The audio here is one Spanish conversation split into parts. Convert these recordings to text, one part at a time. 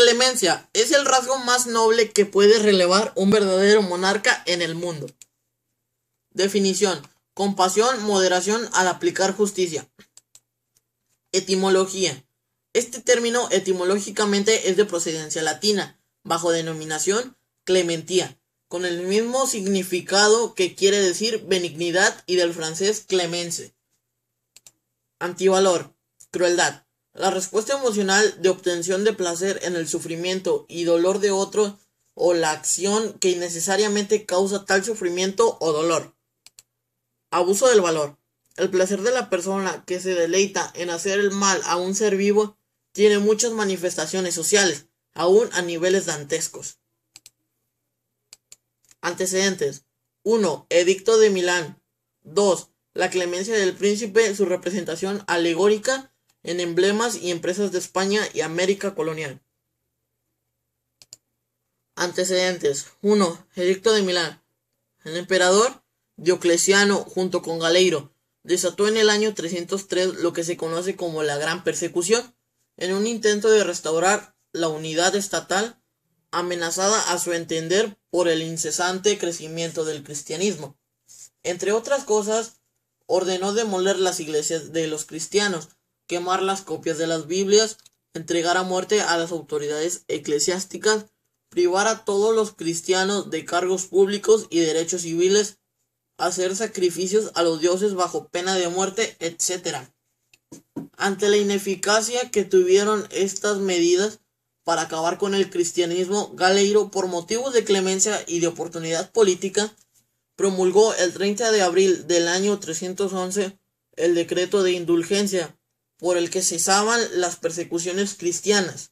Clemencia es el rasgo más noble que puede relevar un verdadero monarca en el mundo. Definición: compasión, moderación al aplicar justicia. Etimología: este término etimológicamente es de procedencia latina, bajo denominación clementía, con el mismo significado que quiere decir benignidad, y del francés clemence. Antivalor: crueldad. La respuesta emocional de obtención de placer en el sufrimiento y dolor de otro, o la acción que innecesariamente causa tal sufrimiento o dolor. Abuso del valor. El placer de la persona que se deleita en hacer el mal a un ser vivo tiene muchas manifestaciones sociales, aún a niveles dantescos. Antecedentes: 1. Edicto de Milán. 2. La clemencia del príncipe, su representación alegórica en emblemas y empresas de España y América colonial. Antecedentes: 1. Edicto de Milán. El emperador Diocleciano, junto con Galeiro, desató en el año 303 lo que se conoce como la Gran Persecución, en un intento de restaurar la unidad estatal, amenazada a su entender por el incesante crecimiento del cristianismo. Entre otras cosas, ordenó demoler las iglesias de los cristianos, quemar las copias de las Biblias, entregar a muerte a las autoridades eclesiásticas, privar a todos los cristianos de cargos públicos y derechos civiles, hacer sacrificios a los dioses bajo pena de muerte, etc. Ante la ineficacia que tuvieron estas medidas para acabar con el cristianismo, Galeiro, por motivos de clemencia y de oportunidad política, promulgó el 30 de abril del año 311 el decreto de indulgencia, por el que cesaban las persecuciones cristianas.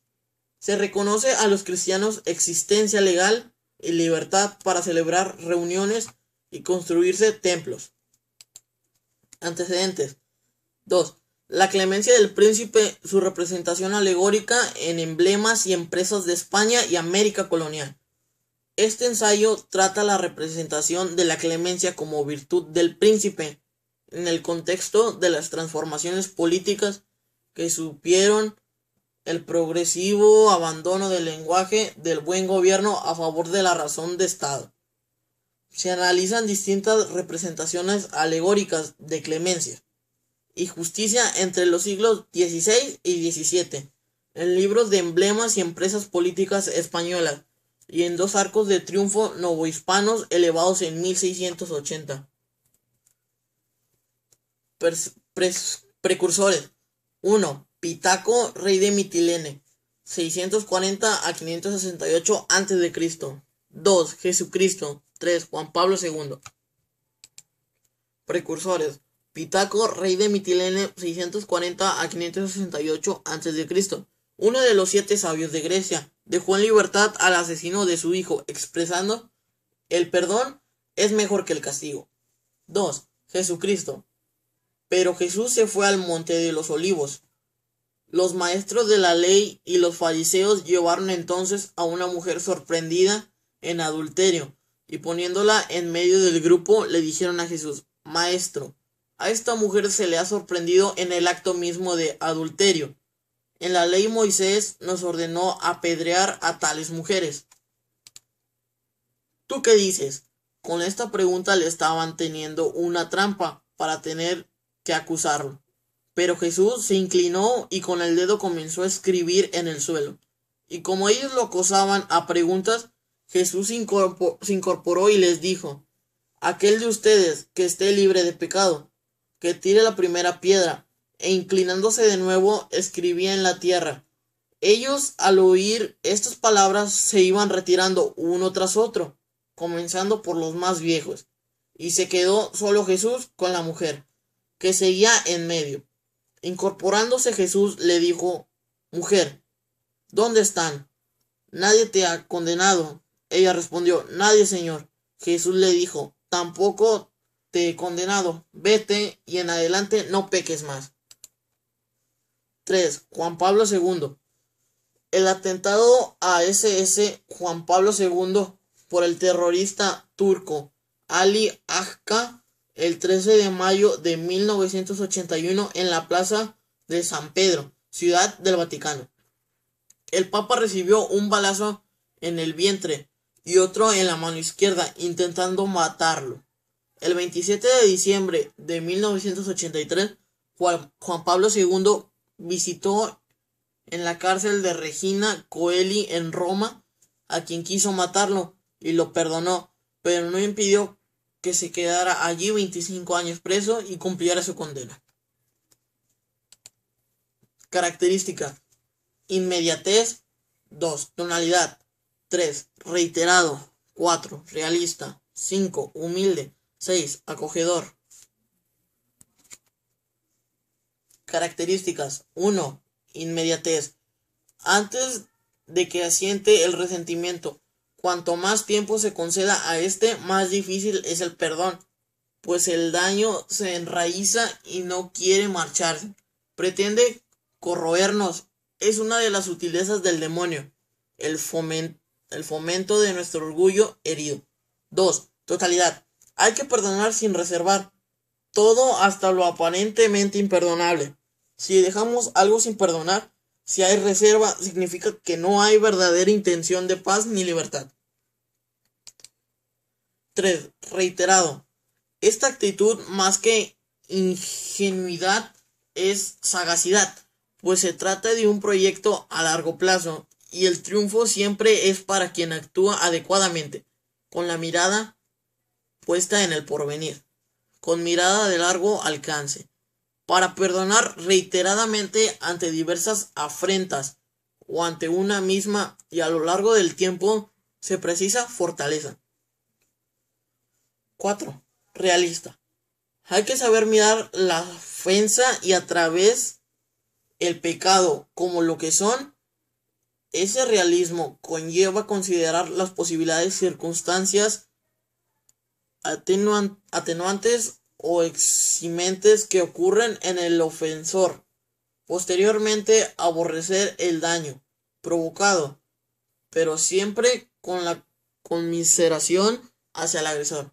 Se reconoce a los cristianos existencia legal y libertad para celebrar reuniones y construirse templos. Antecedentes: 2. La clemencia del príncipe, su representación alegórica en emblemas y empresas de España y América colonial. Este ensayo trata la representación de la clemencia como virtud del príncipe, en el contexto de las transformaciones políticas que supieron el progresivo abandono del lenguaje del buen gobierno a favor de la razón de Estado. Se analizan distintas representaciones alegóricas de clemencia y justicia entre los siglos XVI y XVII, en libros de emblemas y empresas políticas españolas, y en 2 arcos de triunfo novohispanos elevados en 1680. Precursores: 1. Pitaco, rey de Mitilene, 640 a 568 a.C. 2. Jesucristo. 3. Juan Pablo II. Precursores: Pitaco, rey de Mitilene, 640 a 568 a.C. Uno de los 7 sabios de Grecia, dejó en libertad al asesino de su hijo, expresando: el perdón es mejor que el castigo. 2. Jesucristo. Pero Jesús se fue al monte de los olivos. Los maestros de la ley y los fariseos llevaron entonces a una mujer sorprendida en adulterio, y poniéndola en medio del grupo le dijeron a Jesús: Maestro, a esta mujer se le ha sorprendido en el acto mismo de adulterio. En la ley Moisés nos ordenó apedrear a tales mujeres. ¿Tú qué dices? Con esta pregunta le estaban teniendo una trampa para tener que acusarlo. Pero Jesús se inclinó y con el dedo comenzó a escribir en el suelo. Y como ellos lo acosaban a preguntas, Jesús se incorporó y les dijo: aquel de ustedes que esté libre de pecado, que tire la primera piedra. E inclinándose de nuevo, escribía en la tierra. Ellos, al oír estas palabras, se iban retirando uno tras otro, comenzando por los más viejos, y se quedó solo Jesús con la mujer, que seguía en medio. Incorporándose Jesús le dijo: Mujer, ¿dónde están? ¿Nadie te ha condenado? Ella respondió: Nadie, Señor. Jesús le dijo: Tampoco te he condenado. Vete y en adelante no peques más. 3. Juan Pablo II. El atentado a SS Juan Pablo II por el terrorista turco Ali Agca el 13 de mayo de 1981 en la plaza de San Pedro, Ciudad del Vaticano. El Papa recibió un balazo en el vientre y otro en la mano izquierda, intentando matarlo. El 27 de diciembre de 1983, Juan Pablo II visitó en la cárcel de Regina Coeli en Roma a quien quiso matarlo y lo perdonó, pero no impidió que se quedara allí 25 años preso y cumpliera su condena. Característica: inmediatez. 2. Tonalidad. 3. Reiterado. 4. Realista. 5. Humilde. 6. Acogedor. Características: 1. Inmediatez. Antes de que asiente el resentimiento, cuanto más tiempo se conceda a este, más difícil es el perdón, pues el daño se enraiza y no quiere marcharse. Pretende corroernos. Es una de las sutilezas del demonio, el fomento de nuestro orgullo herido. 2. Totalidad. Hay que perdonar sin reservar, todo hasta lo aparentemente imperdonable. Si dejamos algo sin perdonar, si hay reserva, significa que no hay verdadera intención de paz ni libertad. 3. Reiterado. Esta actitud, más que ingenuidad, es sagacidad, pues se trata de un proyecto a largo plazo, y el triunfo siempre es para quien actúa adecuadamente, con la mirada puesta en el porvenir, con mirada de largo alcance, para perdonar reiteradamente ante diversas afrentas o ante una misma, y a lo largo del tiempo se precisa fortaleza. 4. Realista. Hay que saber mirar la ofensa y a través el pecado como lo que son. Ese realismo conlleva considerar las posibilidades, circunstancias atenuantes o eximentes que ocurren en el ofensor. Posteriormente, aborrecer el daño provocado, pero siempre con la conmiseración hacia el agresor.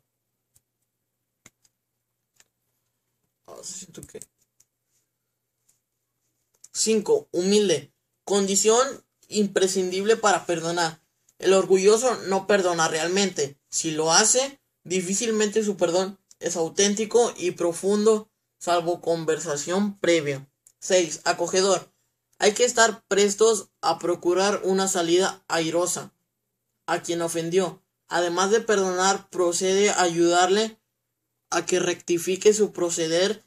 5. Humilde. Condición imprescindible para perdonar. El orgulloso no perdona realmente. Si lo hace, difícilmente su perdón es auténtico y profundo, salvo conversación previa. 6. Acogedor. Hay que estar prestos a procurar una salida airosa a quien ofendió. Además de perdonar, procede a ayudarle a que rectifique su proceder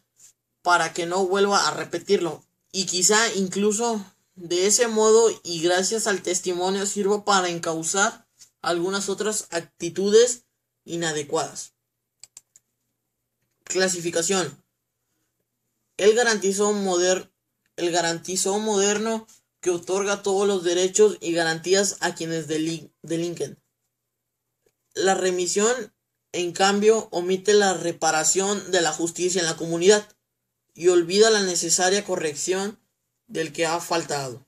para que no vuelva a repetirlo. Y quizá incluso de ese modo y gracias al testimonio sirva para encauzar algunas otras actitudes inadecuadas. Clasificación. El garantizó moderno que otorga todos los derechos y garantías a quienes delinquen. La remisión, en cambio, omite la reparación de la justicia en la comunidad y olvida la necesaria corrección del que ha faltado.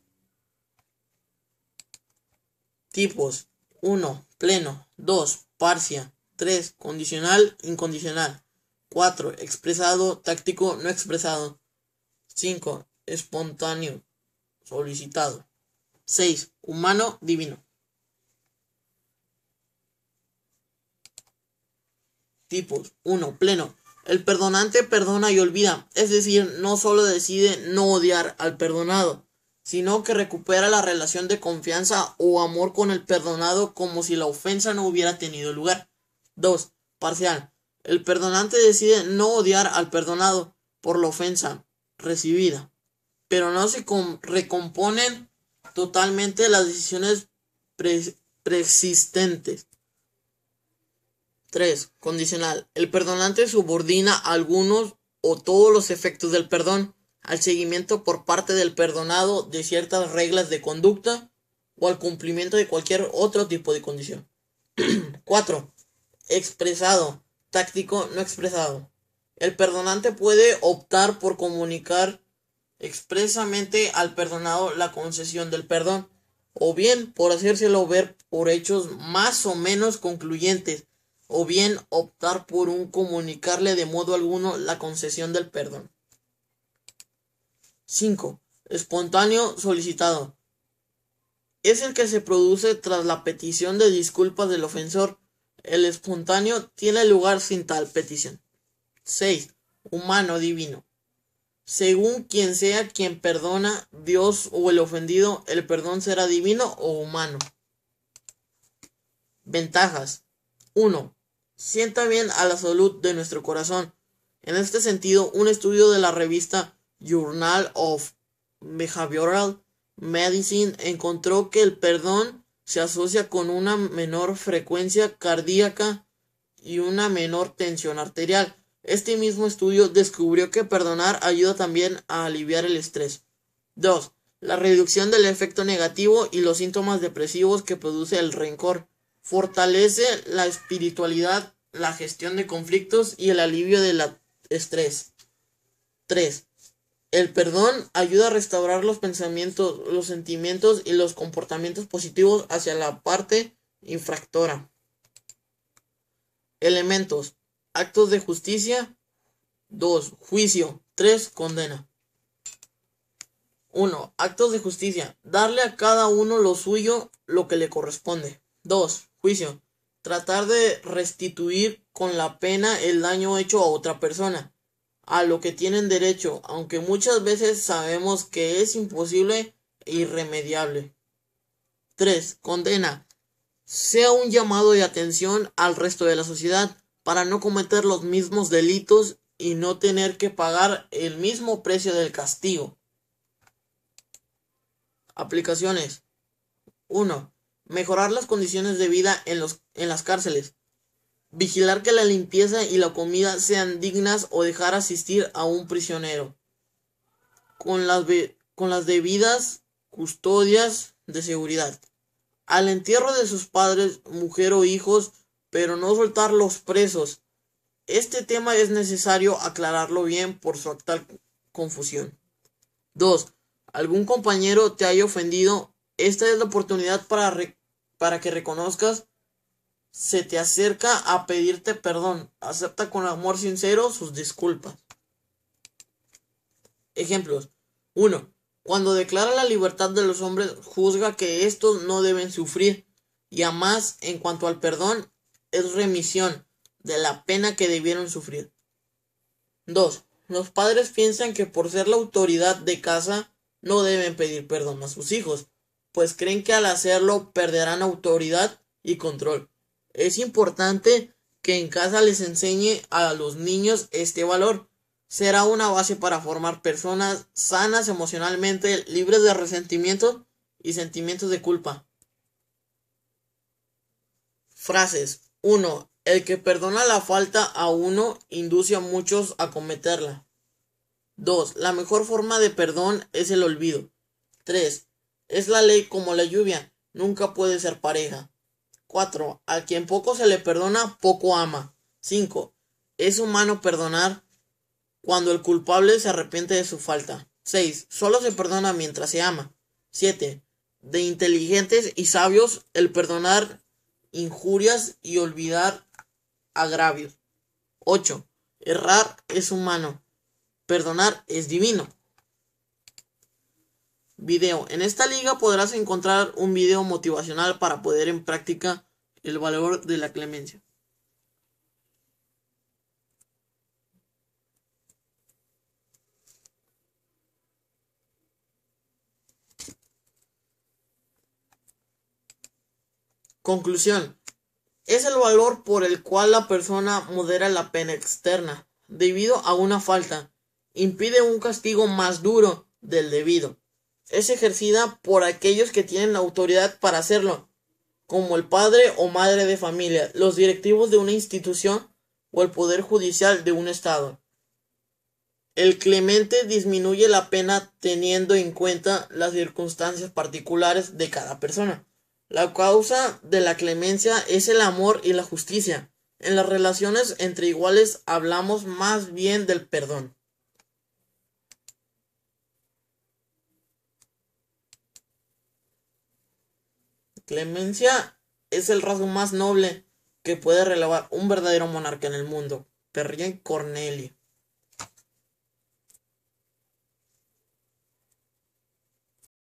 Tipos: 1. Pleno. 2. Parcia. 3. Condicional, incondicional. 4. Expresado, táctico, no expresado. 5. Espontáneo, solicitado. 6. Humano, divino. Tipos: 1. Pleno. El perdonante perdona y olvida, es decir, no solo decide no odiar al perdonado, sino que recupera la relación de confianza o amor con el perdonado como si la ofensa no hubiera tenido lugar. 2. Parcial. El perdonante decide no odiar al perdonado por la ofensa recibida, pero no se recomponen totalmente las decisiones preexistentes. 3. Condicional. El perdonante subordina algunos o todos los efectos del perdón al seguimiento por parte del perdonado de ciertas reglas de conducta o al cumplimiento de cualquier otro tipo de condición. 4. Expresado, táctico, no expresado. El perdonante puede optar por comunicar expresamente al perdonado la concesión del perdón, o bien por hacérselo ver por hechos más o menos concluyentes, o bien optar por comunicarle de modo alguno la concesión del perdón. 5. Espontáneo solicitado. es el que se produce tras la petición de disculpas del ofensor. El espontáneo tiene lugar sin tal petición. 6. Humano divino. Según quien sea quien perdona, Dios o el ofendido, el perdón será divino o humano. Ventajas. 1. Sienta bien a la salud de nuestro corazón. En este sentido, un estudio de la revista Journal of Behavioral Medicine encontró que el perdón se asocia con una menor frecuencia cardíaca y una menor tensión arterial. Este mismo estudio descubrió que perdonar ayuda también a aliviar el estrés. 2. La reducción del efecto negativo y los síntomas depresivos que produce el rencor. Fortalece la espiritualidad, la gestión de conflictos y el alivio del estrés. 3. El perdón ayuda a restaurar los pensamientos, los sentimientos y los comportamientos positivos hacia la parte infractora. Elementos. Actos de justicia. 2. Juicio. 3. Condena. 1. Actos de justicia. Darle a cada uno lo suyo, lo que le corresponde. 2. Juicio. Tratar de restituir con la pena el daño hecho a otra persona, a lo que tienen derecho, aunque muchas veces sabemos que es imposible e irremediable. 3. Condena. Sea un llamado de atención al resto de la sociedad para no cometer los mismos delitos y no tener que pagar el mismo precio del castigo. Aplicaciones. 1. Mejorar las condiciones de vida en las cárceles. Vigilar que la limpieza y la comida sean dignas o dejar asistir a un prisionero con las debidas custodias de seguridad. Al entierro de sus padres, mujer o hijos, pero no soltar los presos. Este tema es necesario aclararlo bien por su actual confusión. 2. Algún compañero te haya ofendido. Esta es la oportunidad para que reconozcas. Se te acerca a pedirte perdón. Acepta con amor sincero sus disculpas. Ejemplos. 1. Cuando declara la libertad de los hombres, juzga que estos no deben sufrir. Y además, en cuanto al perdón, es remisión de la pena que debieron sufrir. 2. Los padres piensan que por ser la autoridad de casa no deben pedir perdón a sus hijos, pues creen que al hacerlo perderán autoridad y control. Es importante que en casa les enseñe a los niños este valor. Será una base para formar personas sanas emocionalmente, libres de resentimiento y sentimientos de culpa. Frases. 1. El que perdona la falta a uno induce a muchos a cometerla. 2. La mejor forma de perdón es el olvido. 3. Es la ley como la lluvia, nunca puede ser pareja. 4. A quien poco se le perdona, poco ama. 5. Es humano perdonar cuando el culpable se arrepiente de su falta. 6. Solo se perdona mientras se ama. 7. De inteligentes y sabios el perdonar injurias y olvidar agravios. 8. Errar es humano. Perdonar es divino. Video. En esta liga podrás encontrar un video motivacional para poner en práctica el valor de la clemencia. Conclusión. Es el valor por el cual la persona modera la pena externa, debido a una falta. Impide un castigo más duro del debido. Es ejercida por aquellos que tienen la autoridad para hacerlo, como el padre o madre de familia, los directivos de una institución o el poder judicial de un estado. El clemente disminuye la pena teniendo en cuenta las circunstancias particulares de cada persona. La causa de la clemencia es el amor y la justicia. En las relaciones entre iguales hablamos más bien del perdón. Clemencia es el rasgo más noble que puede relevar un verdadero monarca en el mundo. Pierre Corneille.